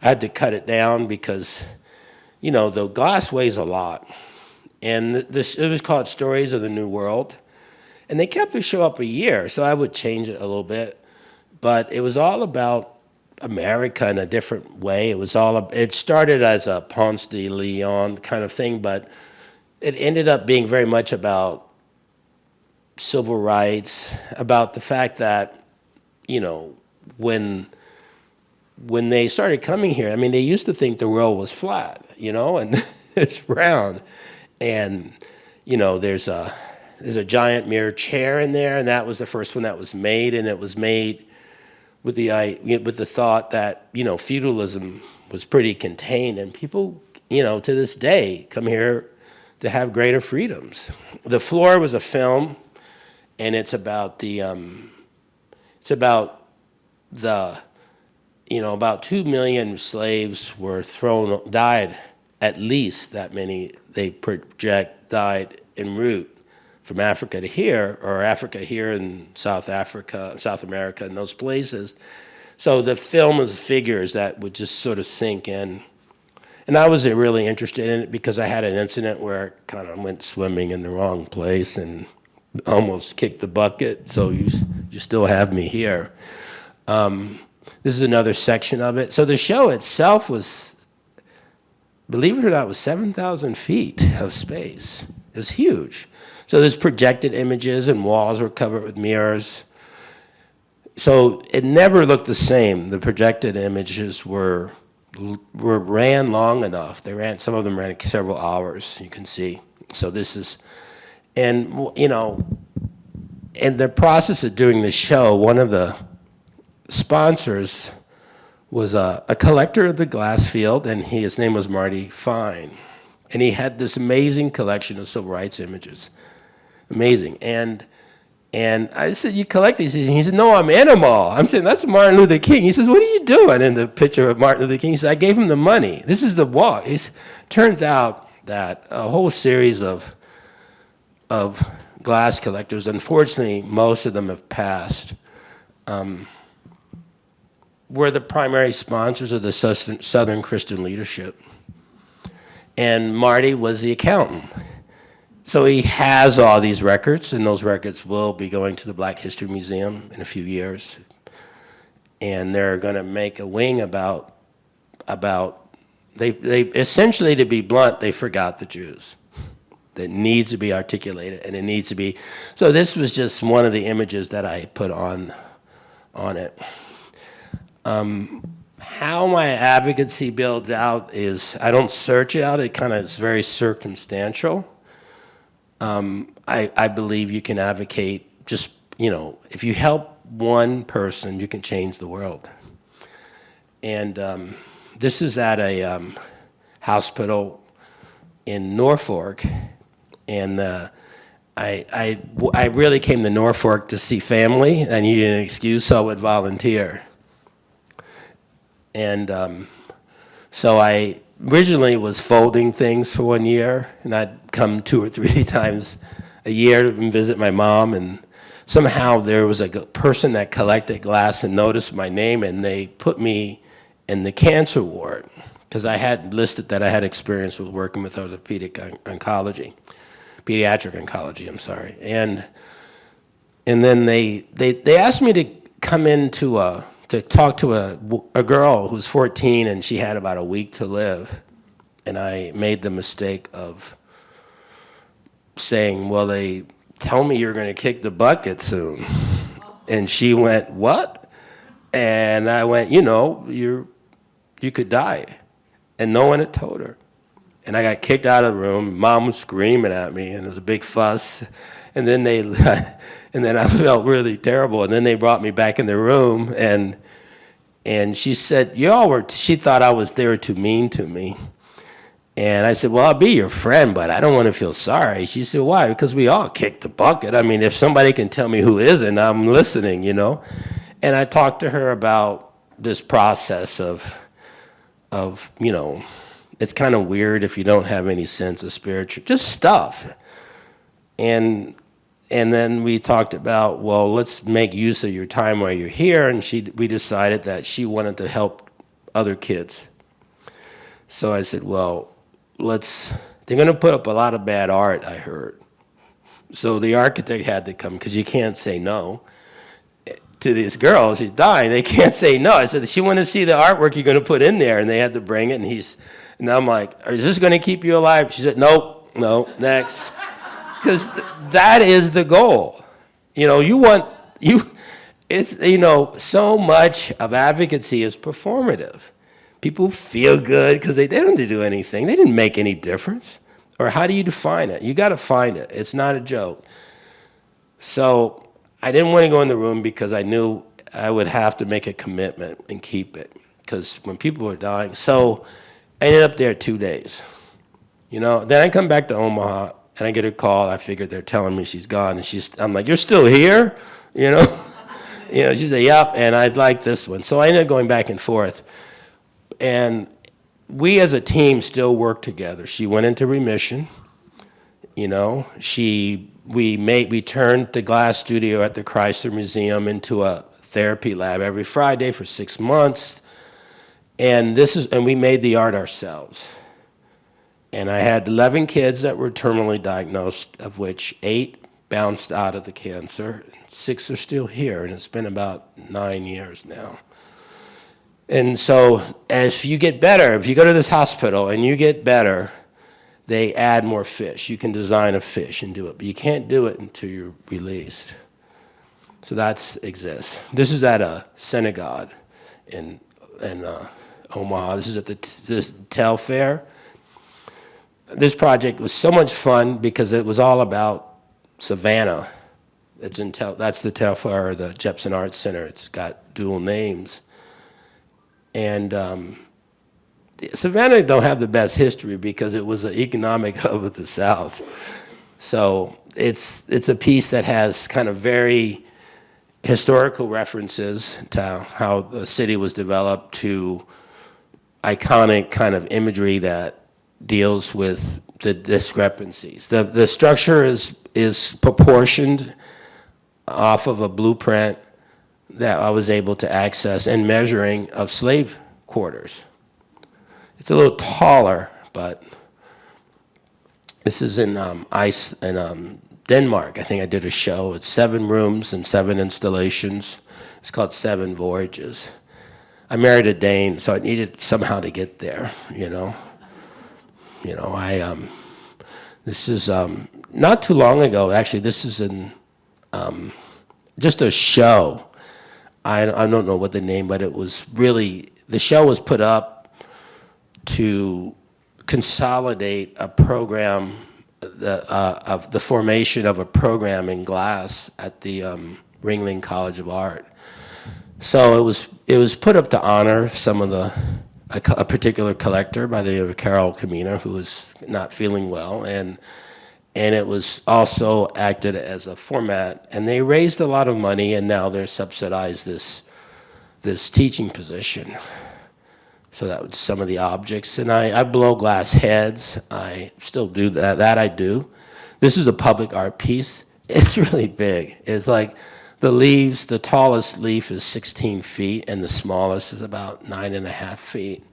I had to cut it down because, you know, the glass weighs a lot. And it was called Stories of the New World. And they kept the show up a year, so I would change it a little bit. But it was all about America in a different way. It started as a Ponce de Leon kind of thing, but it ended up being very much about civil rights, about the fact that, you know, when they started coming here, I mean, they used to think the world was flat, you know, and it's round. And, you know, there's a giant mirror chair in there, and that was the first one that was made, and it was made with the thought that, you know, feudalism was pretty contained, and people, you know, to this day come here to have greater freedoms. The floor was a film, and it's about you know, about 2 million slaves died, at least that many, they project, died en route from Africa to here, or Africa here in South Africa, South America, and those places. So the film is figures that would just sort of sink in. And I was really interested in it because I had an incident where I kind of went swimming in the wrong place and almost kicked the bucket, so you still have me here. This is another section of it. So the show itself was, believe it or not, was 7,000 feet of space. It was huge. So there's projected images, and walls were covered with mirrors. So it never looked the same. The projected images ran long enough. Some of them ran several hours, you can see. So this is, and you know, in the process of doing the show, one of the sponsors was a collector of the glass field, and his name was Marty Fine. And he had this amazing collection of civil rights images. Amazing. And I said, you collect these? He said, no, I'm animal. I'm saying, that's Martin Luther King. He says, what are you doing in the picture of Martin Luther King? He said, I gave him the money. This is the walk. Turns out that a whole series of glass collectors, unfortunately, most of them have passed, were the primary sponsors of the Southern Christian leadership. And Marty was the accountant. So he has all these records, and those records will be going to the Black History Museum in a few years. And they're going to make a wing about they essentially, to be blunt, they forgot the Jews. That needs to be articulated, and it needs to be. So this was just one of the images that I put on it. How my advocacy builds out is I don't search it out. It kind of is very circumstantial. I believe you can advocate just, you know, if you help one person, you can change the world. And this is at a hospital in Norfolk, and I really came to Norfolk to see family. I needed an excuse, so I would volunteer. And so I originally was folding things for 1 year, and I'd come 2 or 3 times a year to visit my mom, and somehow there was a person that collected glass and noticed my name, and they put me in the cancer ward because I had listed that I had experience with working with orthopedic oncology, pediatric oncology, I'm sorry. And then they asked me to come in to talk to a girl who was 14, and she had about a week to live. And I made the mistake of saying, well, they tell me you're going to kick the bucket soon. And she went, what? And I went, you know, you could die. And no one had told her. And I got kicked out of the room. Mom was screaming at me, and it was a big fuss. And then and then I felt really terrible. And then they brought me back in the room, and she said, she thought I was there too mean to me. And I said, well, I'll be your friend, but I don't want to feel sorry. She said, why? Because we all kicked the bucket. I mean, if somebody can tell me who isn't, I'm listening, you know? And I talked to her about this process of you know, it's kind of weird if you don't have any sense of spiritual, just stuff. And then we talked about, well, let's make use of your time while you're here. And we decided that she wanted to help other kids. So I said, well, they're going to put up a lot of bad art, I heard. So the architect had to come, because you can't say no to these girls. She's dying. They can't say no. I said, she want to see the artwork you're going to put in there. And they had to bring it. And I'm like, is this going to keep you alive? She said, nope, no, next. Because that is the goal. You know, it's, you know, so much of advocacy is performative. People feel good because they didn't do anything. They didn't make any difference. Or how do you define it? You got to find it. It's not a joke. So I didn't want to go in the room because I knew I would have to make a commitment and keep it. Because when people were dying. So I ended up there 2 days. You know, then I come back to Omaha and I get a call. I figured they're telling me she's gone. And I'm like, you're still here? You know? She said, yep, and I like this one. So I ended up going back and forth. And we as a team still work together. She went into remission, you know. We turned the glass studio at the Chrysler Museum into a therapy lab every Friday for 6 months. And we made the art ourselves. And I had 11 kids that were terminally diagnosed, of which 8 bounced out of the cancer. 6 are still here, and it's been about 9 years now. And so as you get better, if you go to this hospital and you get better, they add more fish. You can design a fish and do it, but you can't do it until you're released. So that exists. This is at a synagogue in Omaha. This is at this Tel Fair. This project was so much fun because it was all about Savannah. That's the Tel Fair, the Jepson Arts Center. It's got dual names. And Savannah don't have the best history because it was an economic hub of the South. So it's a piece that has kind of very historical references to how the city was developed, to iconic kind of imagery that deals with the discrepancies. The structure is proportioned off of a blueprint that I was able to access and measuring of slave quarters. It's a little taller, but this is in Denmark. I think I did a show. It's 7 rooms and 7 installations. It's called 7 Voyages. I married a Dane, so I needed somehow to get there, you know. This is not too long ago, actually. This is in just a show. I don't know what the name, but it was really, the show was put up to consolidate a program, of the formation of a program in glass at the Ringling College of Art. So it was put up to honor a particular collector by the name of Carol Camina, who was not feeling well, and it was also acted as a format, and they raised a lot of money, and now they're subsidized this teaching position. So that was some of the objects, and I blow glass heads. I still do that. That I do. This is a public art piece. It's really big. It's like the leaves. The tallest leaf is 16 feet, and the smallest is about 9.5 feet.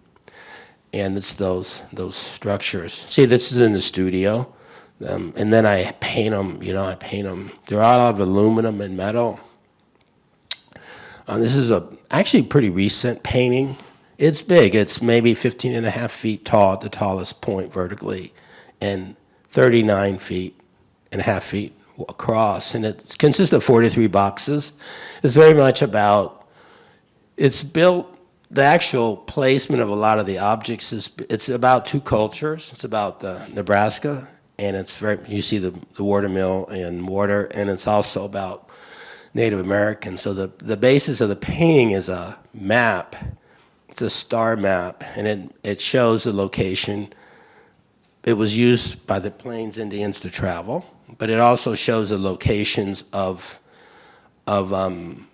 And it's those structures. See, this is in the studio. And then I paint them, They're all out of aluminum and metal. This is actually pretty recent painting. It's big. It's maybe 15.5 feet tall at the tallest point vertically, and 39.5 feet across. And it consists of 43 boxes. It's very much about, it's built, the actual placement of a lot of the objects it's about 2 cultures. It's about the Nebraska and it's very, you see the water mill and water, and it's also about Native Americans. So the basis of the painting is a map. It's a star map, and it shows the location. It was used by the Plains Indians to travel, but it also shows the locations of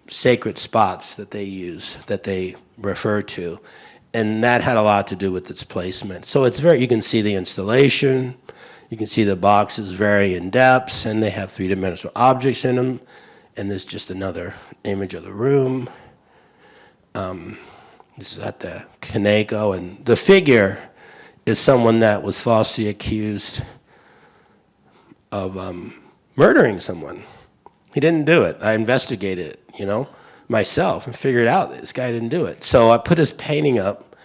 sacred spots that they use, that they refer to. And that had a lot to do with its placement. So it's very, you can see the installation, you can see the boxes vary in depths, and they have three-dimensional objects in them. And there's just another image of the room. This is at the Kaneko, and the figure is someone that was falsely accused of murdering someone. He didn't do it. I investigated it, myself, and figured out this guy didn't do it. So I put his painting up,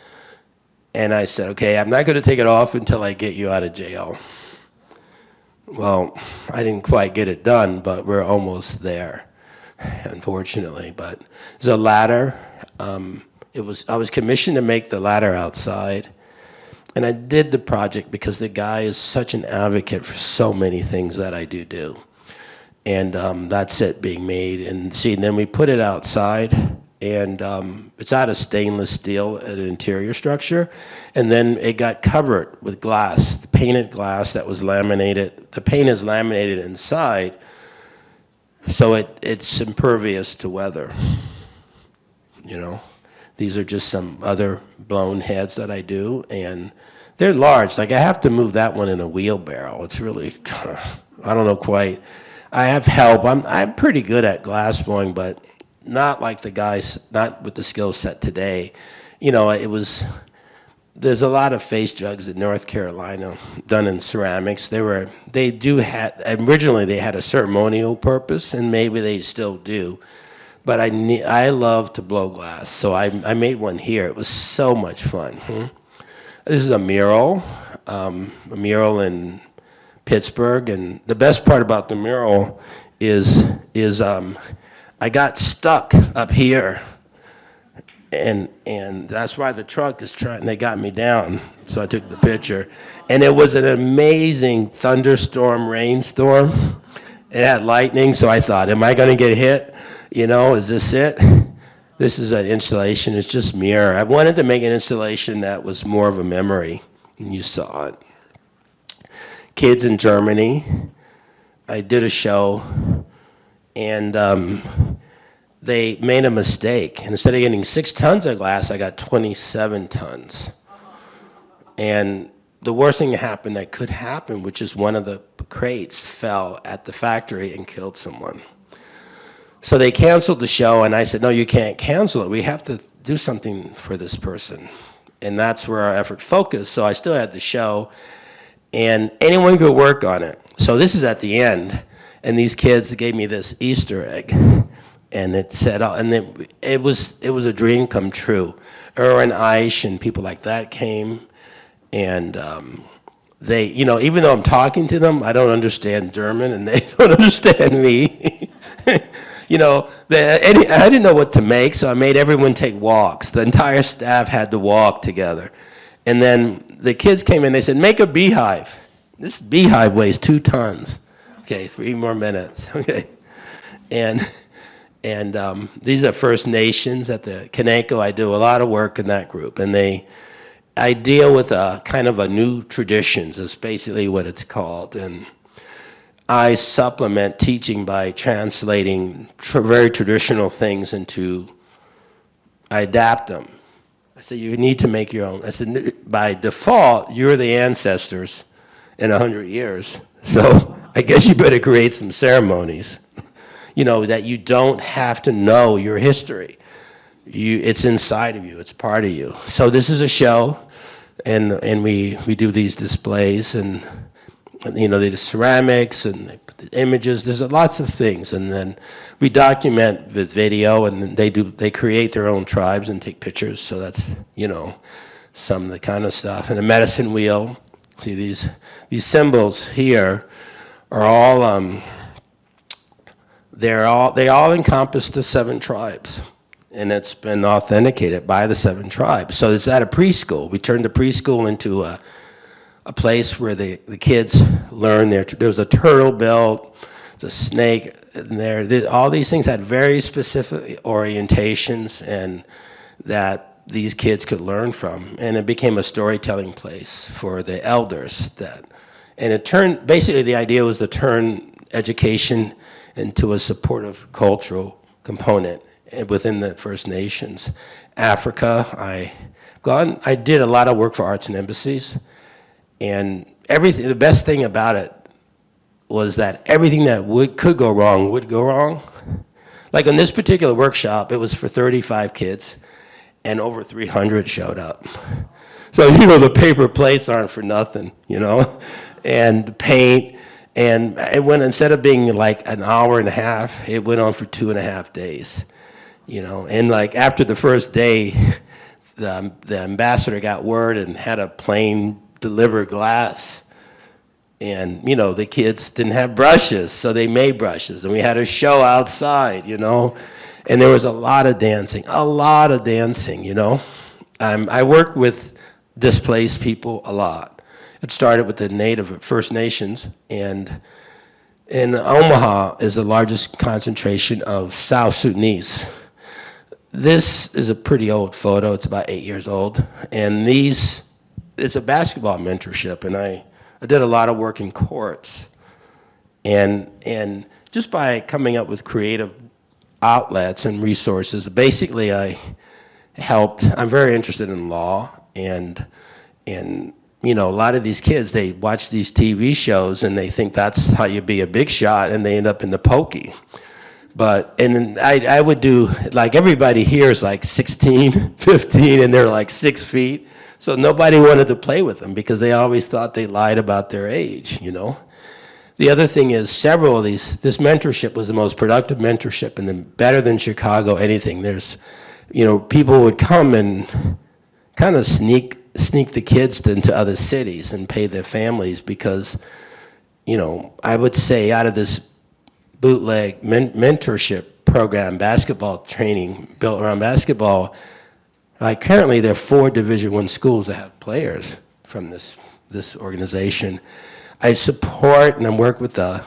and I said, okay, I'm not going to take it off until I get you out of jail. Well, I didn't quite get it done, but we're almost there, unfortunately. But there's a ladder. I was commissioned to make the ladder outside, and I did the project because the guy is such an advocate for so many things that I do. And that's it being made. And see, and then we put it outside, and it's out of stainless steel, an interior structure. And then it got covered with glass, painted glass that was laminated. The paint is laminated inside, so it's impervious to weather. These are just some other blown heads that I do, and they're large. Like, I have to move that one in a wheelbarrow. It's really, I don't know quite. I have help. I'm pretty good at glass blowing, but not like the guys, not with the skill set today. There's a lot of face jugs in North Carolina done in ceramics. Originally they had a ceremonial purpose, and maybe they still do. But I love to blow glass, so I made one here. It was so much fun. This is a mural in Pittsburgh, and the best part about the mural is I got stuck up here, and that's why the truck is trying. They got me down, so I took the picture, and it was an amazing thunderstorm, rainstorm. It had lightning, so I thought, am I going to get hit? Is this it? This is an installation. It's just mirror. I wanted to make an installation that was more of a memory, and you saw it. Kids in Germany. I did a show, and they made a mistake. And instead of getting 6 tons of glass, I got 27 tons. And the worst thing that could happen, which is one of the crates fell at the factory and killed someone. So they canceled the show, and I said, no, you can't cancel it. We have to do something for this person. And that's where our effort focused. So I still had the show, and anyone could work on it. So this is at the end, and these kids gave me this Easter egg, and it said, and it was a dream come true. Erwin Eich and people like that came, and they, even though I'm talking to them, I don't understand German, and they don't understand me. I didn't know what to make, so I made everyone take walks. The entire staff had to walk together. And then the kids came in, they said, make a beehive. This beehive weighs 2 tons. Okay, 3 more minutes. Okay. And these are First Nations at the Kaneko. I do a lot of work in that group. And I deal with a kind of a new traditions, is basically what it's called. And I supplement teaching by translating very traditional things I adapt them. I said, you need to make your own. I said, by default, you're the ancestors in 100 years. So I guess you better create some ceremonies, that you don't have to know your history. It's inside of you. It's part of you. So this is a show, and we do these displays, and they do ceramics, and they put the images. There's lots of things, and then we document with video, and they create their own tribes and take pictures. So that's some of the kind of stuff. And a medicine wheel. See these symbols here are all they all encompass the 7 tribes, and it's been authenticated by the 7 tribes. So it's at a preschool. We turned the preschool into a place where the kids learn there was a turtle built, there's a snake in there. All these things had very specific orientations and that these kids could learn from. And it became a storytelling place for the elders and it turned, basically the idea was to turn education into a supportive cultural component within the First Nations. Africa, I did a lot of work for arts and embassies, and the best thing about it was that everything that could go wrong would go wrong. Like in this particular workshop, it was for 35 kids, and over 300 showed up. So, the paper plates aren't for nothing, and paint, and it went, instead of being like an hour and a half, it went on for 2.5 days, and like after the first day, the ambassador got word and had a plane deliver glass. And, the kids didn't have brushes, so they made brushes. And we had a show outside, And there was a lot of dancing. I work with displaced people a lot. It started with the First Nations. And in Omaha is the largest concentration of South Sudanese. This is a pretty old photo. It's about 8 years old. And it's a basketball mentorship. And I did a lot of work in courts. And just by coming up with creative outlets and resources, basically I'm very interested in law. And a lot of these kids, they watch these TV shows and they think that's how you be a big shot, and they end up in the pokey. And I would do, like, everybody here is like 16, 15, and they're like 6 feet. So nobody wanted to play with them because they always thought they lied about their age, The other thing is several of this mentorship was the most productive mentorship, and better than Chicago anything. There's, people would come and kind of sneak the kids into other cities and pay their families because, I would say out of this bootleg mentorship program, basketball training built around basketball, like currently there are 4 Division I schools that have players from this organization. I support and I work with a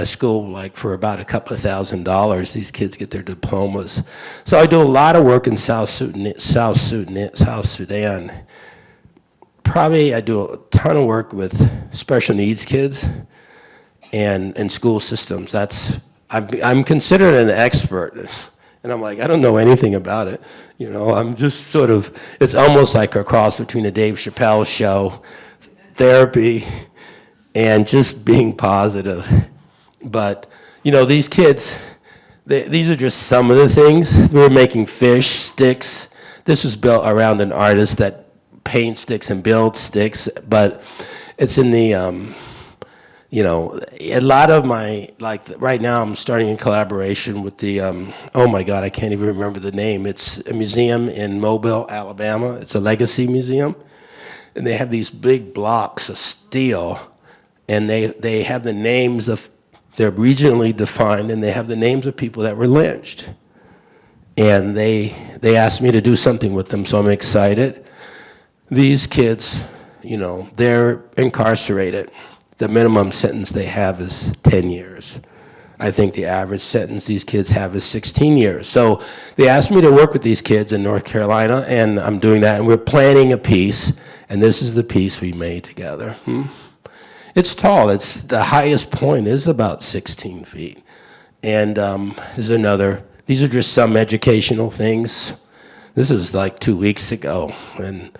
school like for about a couple of $1,000. These kids get their diplomas. So I do a lot of work in South Sudan. Probably I do a ton of work with special needs kids and school systems. I'm considered an expert, and I'm like, I don't know anything about it. I'm just sort of, it's almost like a cross between a Dave Chappelle show, therapy, and just being positive. But, these kids, these are just some of the things. We were making fish sticks. This was built around an artist that paints sticks and builds sticks, but it's in the, a lot of my, like right now I'm starting in collaboration with the, oh my God, I can't even remember the name. It's a museum in Mobile, Alabama. It's a legacy museum. And they have these big blocks of steel, and they have the names of, they're regionally defined, and they have the names of people that were lynched. And they asked me to do something with them, so I'm excited. These kids, they're incarcerated. The minimum sentence they have is 10 years. I think the average sentence these kids have is 16 years. So they asked me to work with these kids in North Carolina, and I'm doing that, and we're planning a piece, and this is the piece we made together. It's tall. It's the highest point is about 16 feet. And these are just some educational things. This is like 2 weeks ago, and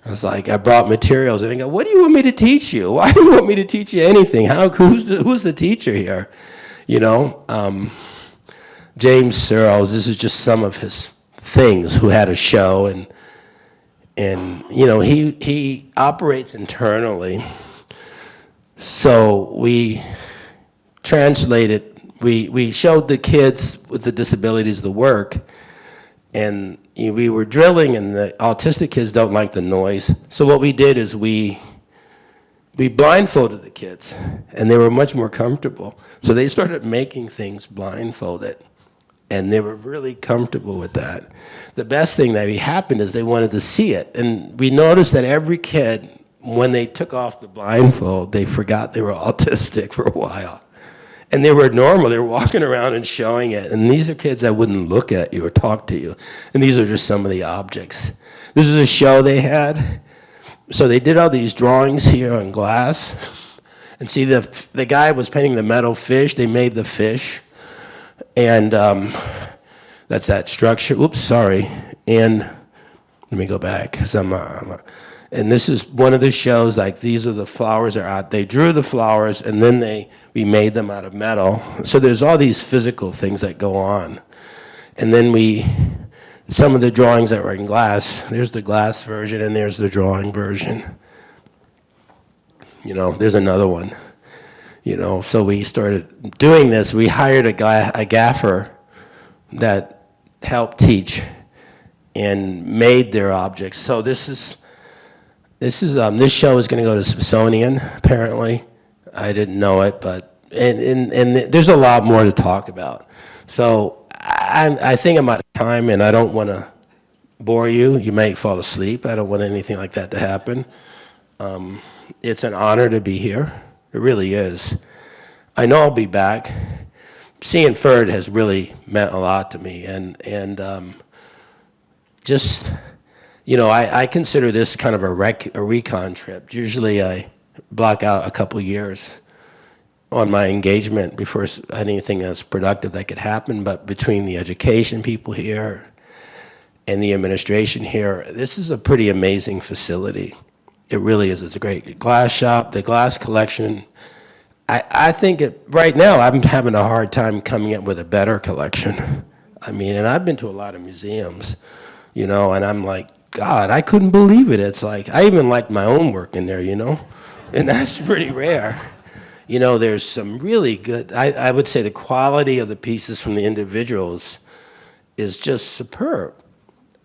I was like, I brought materials, and I go, what do you want me to teach you? Why do you want me to teach you anything? Who's the teacher here? James Searles, this is just some of his things, who had a show, and he operates internally. So we translated, we showed the kids with the disabilities the work, and we were drilling, and the autistic kids don't like the noise. So what we did is we blindfolded the kids, and they were much more comfortable. So they started making things blindfolded, and they were really comfortable with that. The best thing that happened is they wanted to see it, and we noticed that every kid when they took off the blindfold, they forgot they were autistic for a while. And they were normal. They were walking around and showing it. And these are kids that wouldn't look at you or talk to you. And these are just some of the objects. This is a show they had. So they did all these drawings here on glass. And see, the guy was painting the metal fish. They made the fish. And that's that structure. Oops, sorry. And let me go back. And this is one of the shows, like these are the flowers are out. They drew the flowers, and then we made them out of metal. So there's all these physical things that go on. And then some of the drawings that were in glass, there's the glass version, and there's the drawing version. There's another one. So we started doing this. We hired a gaffer that helped teach and made their objects. So this show is going to go to Smithsonian, apparently. I didn't know it, but and there's a lot more to talk about. So I think I'm out of time, and I don't want to bore you. You may fall asleep. I don't want anything like that to happen. It's an honor to be here. It really is. I know I'll be back. Seeing Ferd has really meant a lot to me, and just. I consider this kind of a recon trip. Usually I block out a couple years on my engagement before anything that's productive that could happen, but between the education people here and the administration here, this is a pretty amazing facility. It really is. It's a great glass shop, the glass collection. I think right now I'm having a hard time coming up with a better collection. And I've been to a lot of museums, and I'm like, God, I couldn't believe it. It's like, I even like my own work in there, and that's pretty rare. There's some really good, I would say the quality of the pieces from the individuals is just superb.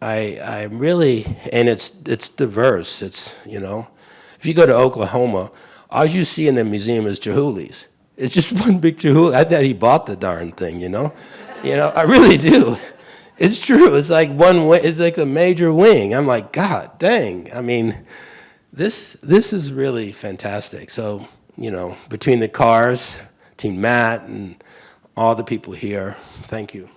I really, and it's diverse. It's, if you go to Oklahoma, all you see in the museum is Chihuly's. It's just one big Chihuly. I thought he bought the darn thing, I really do. It's true. It's like one wing. It's like a major wing. I'm like, God dang. This is really fantastic. So, between the cars, Team Matt, and all the people here, thank you.